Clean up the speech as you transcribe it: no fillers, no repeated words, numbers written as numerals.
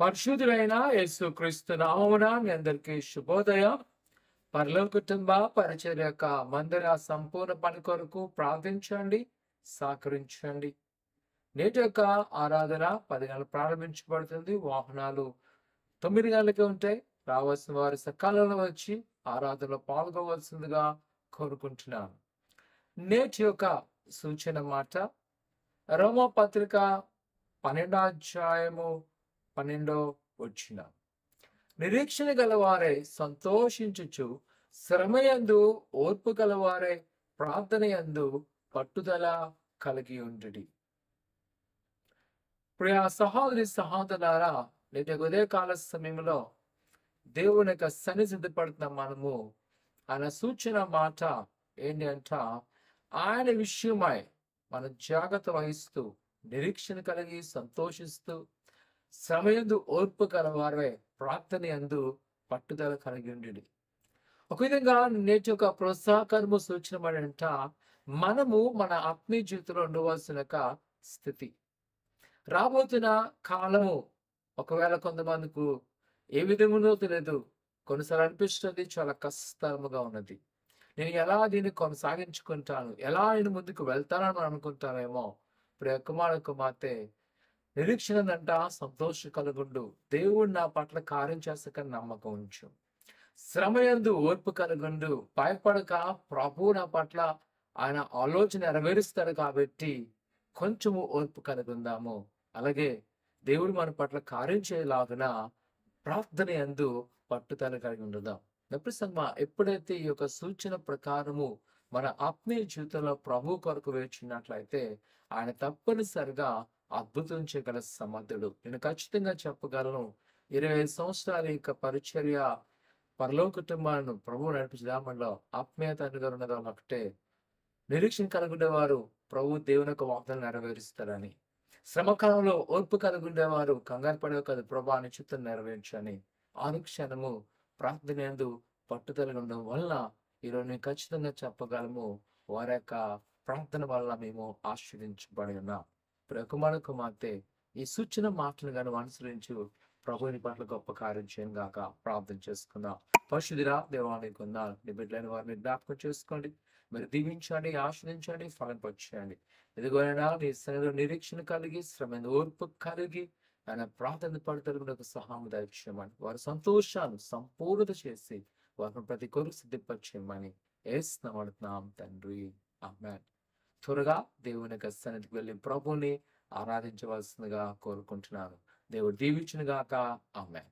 పరిశుద్ధులైన యేసుక్రీస్తు నామమున మీ అందరికీ శుభోదయం. పరలోక కుటుంబ పరిచర్య యొక్క మందిర సంపూర్ణ పని కొరకు ప్రార్థించండి, సహకరించండి. నేటి యొక్క ఆరాధన 10 గంటలకు ప్రారంభించబడుతుంది. వాహనాలు 9 గంటలకే ఉంటాయి. రావాల్సిన వారు సకాలంలో వచ్చి ఆరాధనలో పాల్గొవలసిందిగా కోరుకుంటున్నాను. నేటి యొక్క సూచన మాట రోమా పత్రిక 12వ అధ్యాయము 12వ వచనం. నిరీక్షణ గలవారే సంతోషించుచు, శ్రమయందు ఓర్పు గలవారే ప్రార్థనయందు పట్టుదల కలిగి ఉండుడి. ప్రియ సహోదరి సహోదరులారా, నేటి ఉదయకాల సమయంలో దేవుని యొక్క సన్నిధిపడుతున్న మనము ఆయన సూచన మాట ఏంటి అంట, ఆయన విషయమై మనం జాగ్రత్త వహిస్తూ నిరీక్షణ కలిగి సంతోషిస్తూ శ్రమయందు ఓర్పు కలవారే ప్రార్థన యందు పట్టుదల కలిగి ఉండి. ఒక విధంగా నేటి యొక్క ప్రోత్సాహకరము సూచన అంట, మనము మన ఆత్మీయ జీవితంలో ఉండవలసిన స్థితి రాబోతున్న కాలము ఒకవేళ కొంతమందికి ఏ విధంగానో తెలియదు. కొన్నిసార్లు అనిపిస్తుంది చాలా కష్టతరముగా ఉన్నది. నేను ఎలా దీన్ని కొనసాగించుకుంటాను, ఎలా నేను ముందుకు వెళ్తానని అనుకుంటామేమో. ప్రియ కుమార కుమార్తె, నిరీక్షణ అంట సంతోష కలుగుండు. దేవుడు నా పట్ల కార్యం చేస్తాకని నమ్మకం ఉంచు. శ్రమయందు ఓర్పు కలుగుండు. భయపడక, ప్రభు నా పట్ల ఆయన ఆలోచన నెరవేరుస్తాడు కాబట్టి కొంచెము ఓర్పు కలుగుందాము. అలాగే దేవుడు మన పట్ల కార్యం చేయలాగున ప్రార్థన యందు పట్టుదల కలిగి ఉండుదాం. ఎప్పుడైతే ఈ యొక్క సూచన ప్రకారము మన ఆత్మీయ జీవితంలో ప్రభు కొరకు వేచినట్లయితే ఆయన తప్పనిసరిగా అద్భుతం చేయగల సమర్థుడు. నేను ఖచ్చితంగా చెప్పగలను, 25 సంవత్సరాల యొక్క పరిచర్య పరలోక కుటుంబాలను ప్రభు నడిపించడంలో ఆత్మీయత అనుగరున్నదో ఒకటే, నిరీక్షణ కలుగుండేవారు ప్రభు దేవుని యొక్క వాగ్దానం నెరవేరుస్తారని, శ్రమకాలంలో ఓర్పు కలుగుండేవారు కంగారు పడే కాదు, ప్రభు అని చిత్తం నెరవేర్చని అనుక్షణము ప్రార్థన యందు పట్టుదల ఉండడం వలన ఈరోజు నేను ఖచ్చితంగా చెప్పగలము, వారి యొక్క ప్రార్థన వల్ల మేము ఆశీర్వదించబడి ఉన్నాం. కుమార కుమార్తె, ఈ సూచన మాటలు గాను అనుసరించు ప్రభుని పట్ల గొప్ప కార్యం చేయను గాక ప్రార్థన చేసుకుందాం. పరిశుద్ధుడా, దేవానికి ఉందాం. నీ బిడ్డలైన వారిని జ్ఞాపకం చేసుకోండి, మీరు దీవించండి, ఆశ్రయించండి, ఫలం పొందండి. ఎదుగోనైనా నీ సన్నిధిలో నిరీక్షణ కలిగి, శ్రమ ఓర్పు కలిగి ఆయన ప్రార్థన పడుతులకు సహాయం దయచేయమని, వారి సంతోషాన్ని సంపూర్ణత చేసి వారిని ప్రతి కొరకు సిద్ధిపరచేయమని ఏస్తున్నాం తండ్రి, ఆమేన్. త్వరగా దేవుని యొక్క సన్నిధికి వెళ్ళి ప్రభుని ఆరాధించవలసిందిగా కోరుకుంటున్నాను. దేవుడు దీవించును గాక. ఆమేన్.